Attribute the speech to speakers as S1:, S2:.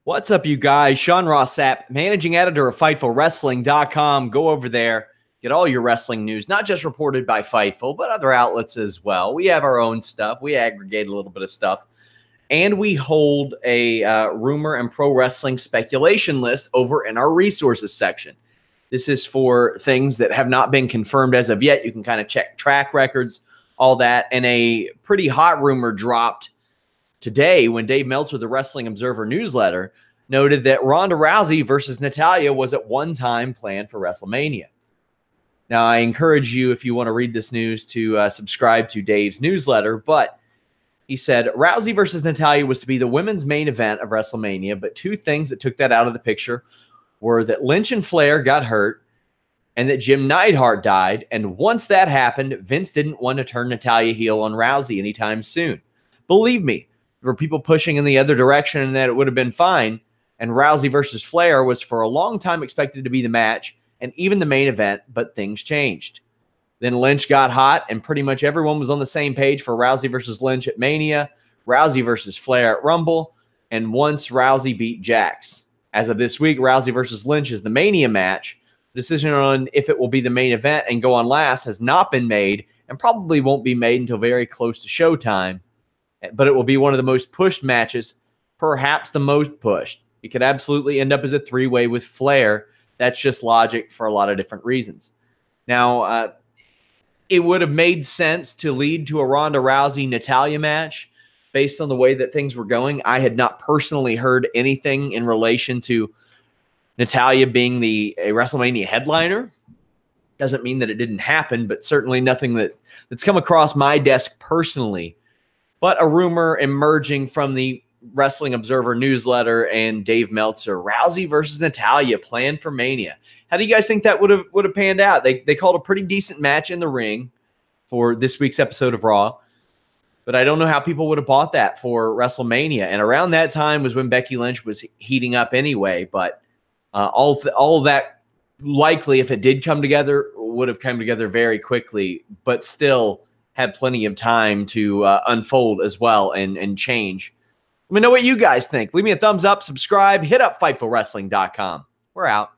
S1: What's up, you guys? Ross Sapp, managing editor of FightfulWrestling.com. Go over there, get all your wrestling news, not just reported by Fightful, but other outlets as well. We have our own stuff. We aggregate a little bit of stuff. And we hold a rumor and pro wrestling speculation list over in our resources section. This is for things that have not been confirmed as of yet. You can kind of check track records, all that. And a pretty hot rumor dropped today when Dave Meltzer, the Wrestling Observer newsletter, noted that Ronda Rousey versus Natalya was at one time planned for WrestleMania. Now, I encourage you, if you want to read this news, to subscribe to Dave's newsletter, but he said Rousey versus Natalya was to be the women's main event of WrestleMania, but two things that took that out of the picture were that Lynch and Flair got hurt and that Jim Neidhart died, and once that happened, Vince didn't want to turn Natalya heel on Rousey anytime soon. Believe me, there were people pushing in the other direction and that it would have been fine, and Rousey versus Flair was for a long time expected to be the match and even the main event, but things changed. Then Lynch got hot, and pretty much everyone was on the same page for Rousey versus Lynch at Mania, Rousey versus Flair at Rumble, and once Rousey beat Jax. As of this week, Rousey versus Lynch is the Mania match. The decision on if it will be the main event and go on last has not been made and probably won't be made until very close to showtime. But it will be one of the most pushed matches, perhaps the most pushed. It could absolutely end up as a three-way with Flair. That's just logic for a lot of different reasons. Now, it would have made sense to lead to a Ronda Rousey-Natalya match based on the way that things were going. I had not personally heard anything in relation to Natalya being a WrestleMania headliner. Doesn't mean that it didn't happen, but certainly nothing that's come across my desk personally. But a rumor emerging from the Wrestling Observer newsletter and Dave Meltzer, Rousey versus Natalya planned for Mania. How do you guys think that would have panned out? They called a pretty decent match in the ring for this week's episode of Raw, but I don't know how people would have bought that for WrestleMania. And around that time was when Becky Lynch was heating up anyway. But all of that likely, if it did come together, would have come together very quickly, but still had plenty of time to unfold as well and change. Let me know what you guys think. Leave me a thumbs up, subscribe, hit up FightfulWrestling.com. We're out.